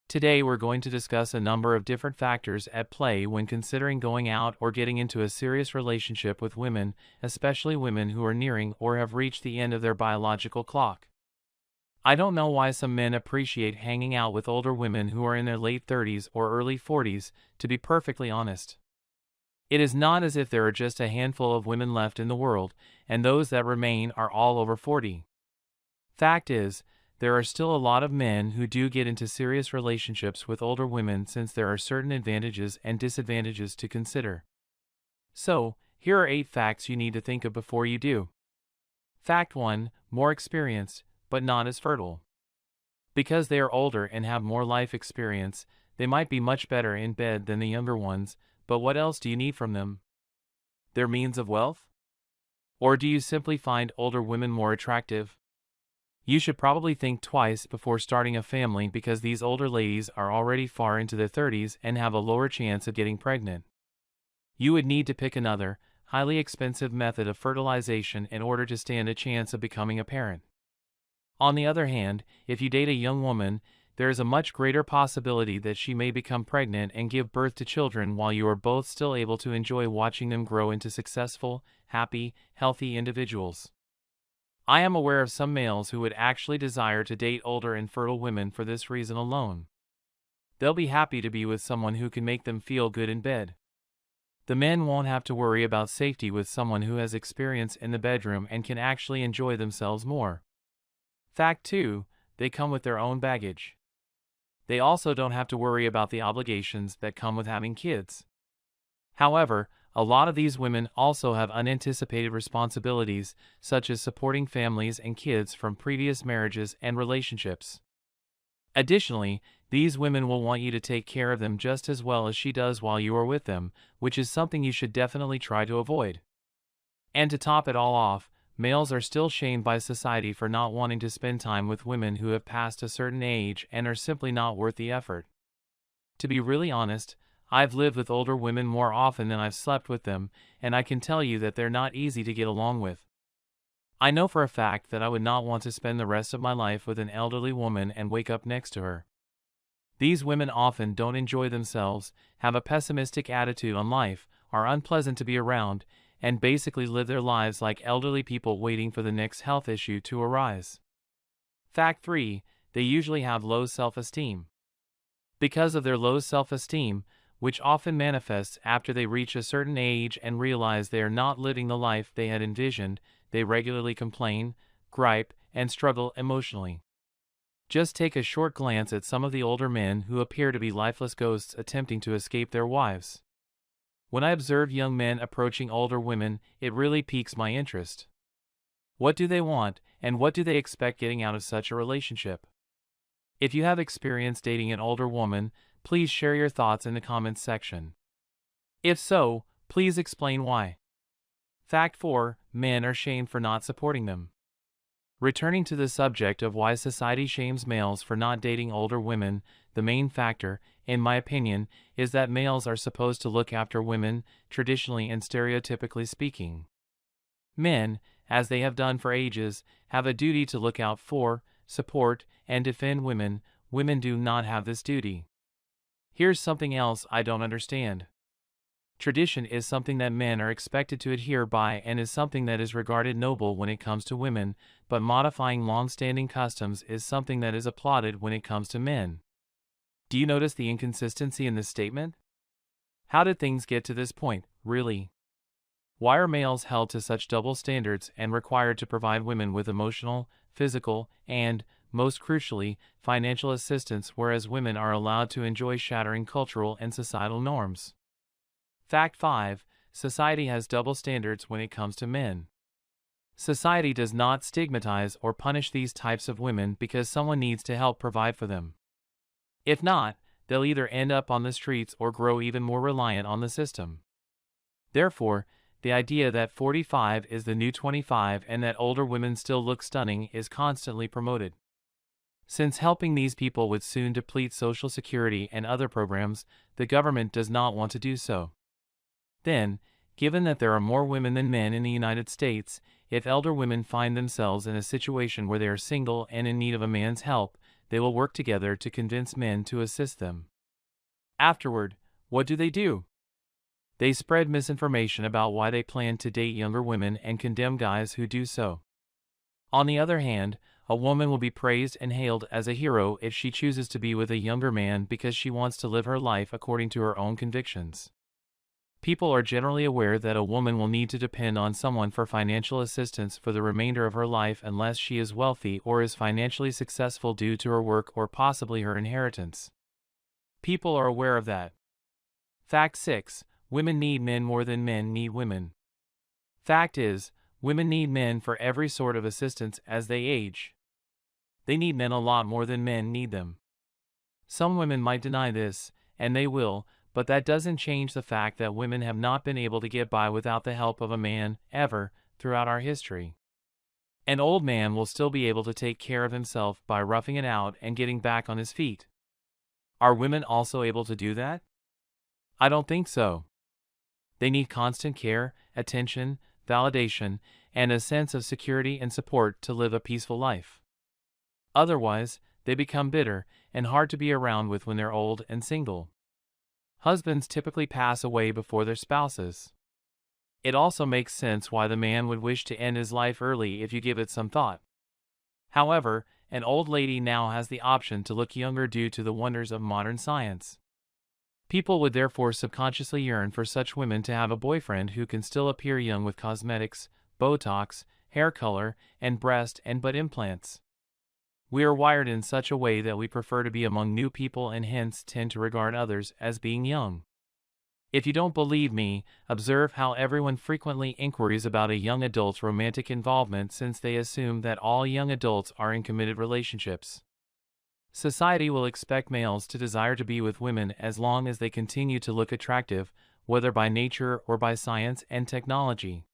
Today we're going to discuss a number of different factors at play when considering going out or getting into a serious relationship with women, especially women who are nearing or have reached the end of their biological clock. I don't know why some men appreciate hanging out with older women who are in their late 30s or early 40s, to be perfectly honest. It is not as if there are just a handful of women left in the world, and those that remain are all over 40. Fact is, there are still a lot of men who do get into serious relationships with older women since there are certain advantages and disadvantages to consider. So, here are 8 facts you need to think of before you do. Fact 1. More experienced, but not as fertile. Because they are older and have more life experience, they might be much better in bed than the younger ones, but what else do you need from them? Their means of wealth? Or do you simply find older women more attractive? You should probably think twice before starting a family because these older ladies are already far into their 30s and have a lower chance of getting pregnant. You would need to pick another, highly expensive method of fertilization in order to stand a chance of becoming a parent. On the other hand, if you date a young woman, there is a much greater possibility that she may become pregnant and give birth to children while you are both still able to enjoy watching them grow into successful, happy, healthy individuals. I am aware of some males who would actually desire to date older and fertile women for this reason alone. They'll be happy to be with someone who can make them feel good in bed. The men won't have to worry about safety with someone who has experience in the bedroom and can actually enjoy themselves more. Fact 2. They come with their own baggage. They also don't have to worry about the obligations that come with having kids. However, a lot of these women also have unanticipated responsibilities, such as supporting families and kids from previous marriages and relationships. Additionally, these women will want you to take care of them just as well as she does while you are with them, which is something you should definitely try to avoid. And to top it all off, males are still shamed by society for not wanting to spend time with women who have passed a certain age and are simply not worth the effort. To be really honest, I've lived with older women more often than I've slept with them, and I can tell you that they're not easy to get along with. I know for a fact that I would not want to spend the rest of my life with an elderly woman and wake up next to her. These women often don't enjoy themselves, have a pessimistic attitude on life, are unpleasant to be around, and basically live their lives like elderly people waiting for the next health issue to arise. Fact 3. They usually have low self-esteem. Because of their low self-esteem, which often manifests after they reach a certain age and realize they are not living the life they had envisioned, they regularly complain, gripe, and struggle emotionally. Just take a short glance at some of the older men who appear to be lifeless ghosts attempting to escape their wives. When I observe young men approaching older women, it really piques my interest. What do they want, and what do they expect getting out of such a relationship? If you have experience dating an older woman, please share your thoughts in the comments section. If so, please explain why. Fact 4. Men are shamed for not supporting them. Returning to the subject of why society shames males for not dating older women, the main factor, in my opinion, is that males are supposed to look after women, traditionally and stereotypically speaking. Men, as they have done for ages, have a duty to look out for, support, and defend women. Women do not have this duty. Here's something else I don't understand. Tradition is something that men are expected to adhere by and is something that is regarded noble when it comes to women, but modifying long-standing customs is something that is applauded when it comes to men. Do you notice the inconsistency in this statement? How did things get to this point, really? Why are males held to such double standards and required to provide women with emotional, physical, and, most crucially, financial assistance, whereas women are allowed to enjoy shattering cultural and societal norms? Fact 5. Society has double standards when it comes to men. Society does not stigmatize or punish these types of women because someone needs to help provide for them. If not, they'll either end up on the streets or grow even more reliant on the system. Therefore, the idea that 45 is the new 25 and that older women still look stunning is constantly promoted. Since helping these people would soon deplete Social Security and other programs, the government does not want to do so. Then, given that there are more women than men in the United States, if elder women find themselves in a situation where they are single and in need of a man's help, they will work together to convince men to assist them. Afterward, what do? They spread misinformation about why they plan to date younger women and condemn guys who do so. On the other hand, a woman will be praised and hailed as a hero if she chooses to be with a younger man because she wants to live her life according to her own convictions. People are generally aware that a woman will need to depend on someone for financial assistance for the remainder of her life unless she is wealthy or is financially successful due to her work or possibly her inheritance. People are aware of that. Fact 6. Women need men more than men need women. Fact is, women need men for every sort of assistance as they age. They need men a lot more than men need them. Some women might deny this, and they will, but that doesn't change the fact that women have not been able to get by without the help of a man, ever, throughout our history. An old man will still be able to take care of himself by roughing it out and getting back on his feet. Are women also able to do that? I don't think so. They need constant care, attention, validation, and a sense of security and support to live a peaceful life. Otherwise, they become bitter and hard to be around with when they're old and single. Husbands typically pass away before their spouses. It also makes sense why the man would wish to end his life early if you give it some thought. However, an old lady now has the option to look younger due to the wonders of modern science. People would therefore subconsciously yearn for such women to have a boyfriend who can still appear young with cosmetics, Botox, hair color, and breast and butt implants. We are wired in such a way that we prefer to be among new people and hence tend to regard others as being young. If you don't believe me, observe how everyone frequently inquires about a young adult's romantic involvement since they assume that all young adults are in committed relationships. Society will expect males to desire to be with women as long as they continue to look attractive, whether by nature or by science and technology.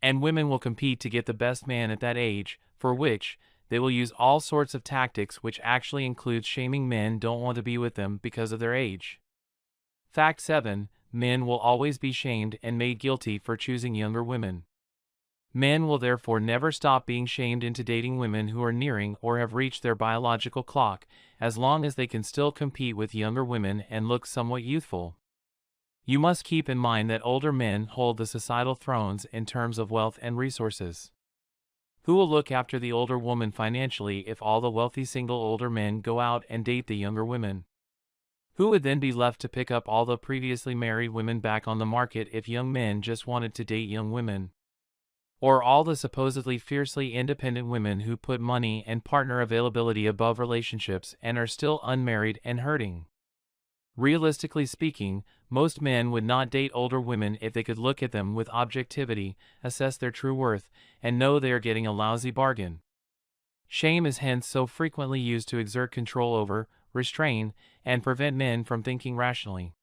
And women will compete to get the best man at that age, for which they will use all sorts of tactics which actually includes shaming men don't want to be with them because of their age. Fact 7. Men will always be shamed and made guilty for choosing younger women. Men will therefore never stop being shamed into dating women who are nearing or have reached their biological clock, as long as they can still compete with younger women and look somewhat youthful. You must keep in mind that older men hold the societal thrones in terms of wealth and resources. Who will look after the older woman financially if all the wealthy single older men go out and date the younger women? Who would then be left to pick up all the previously married women back on the market if young men just wanted to date young women? Or all the supposedly fiercely independent women who put money and partner availability above relationships and are still unmarried and hurting? Realistically speaking, most men would not date older women if they could look at them with objectivity, assess their true worth, and know they are getting a lousy bargain. Shame is hence so frequently used to exert control over, restrain, and prevent men from thinking rationally.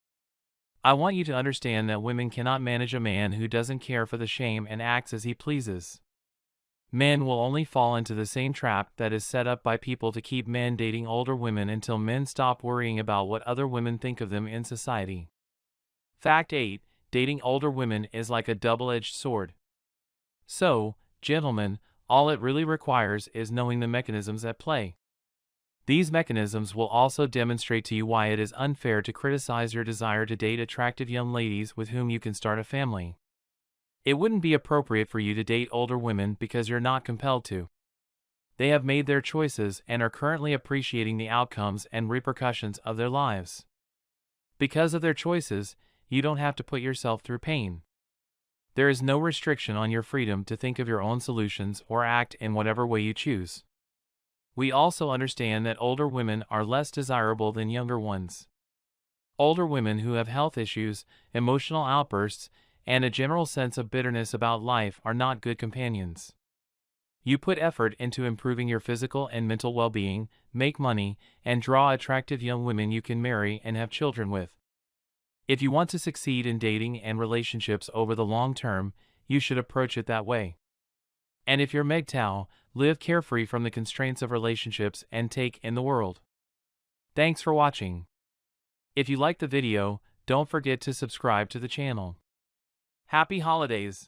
I want you to understand that women cannot manage a man who doesn't care for the shame and acts as he pleases. Men will only fall into the same trap that is set up by people to keep men dating older women until men stop worrying about what other women think of them in society. Fact 8. Dating older women is like a double-edged sword. So, gentlemen, all it really requires is knowing the mechanisms at play. These mechanisms will also demonstrate to you why it is unfair to criticize your desire to date attractive young ladies with whom you can start a family. It wouldn't be appropriate for you to date older women because you're not compelled to. They have made their choices and are currently appreciating the outcomes and repercussions of their lives. Because of their choices, you don't have to put yourself through pain. There is no restriction on your freedom to think of your own solutions or act in whatever way you choose. We also understand that older women are less desirable than younger ones. Older women who have health issues, emotional outbursts, and a general sense of bitterness about life are not good companions. You put effort into improving your physical and mental well-being, make money, and draw attractive young women you can marry and have children with. If you want to succeed in dating and relationships over the long term, you should approach it that way. And if you're mgtow, live carefree from the constraints of relationships and take in the world. Thanks for watching. If you liked the video, don't forget to subscribe to the channel. Happy holidays!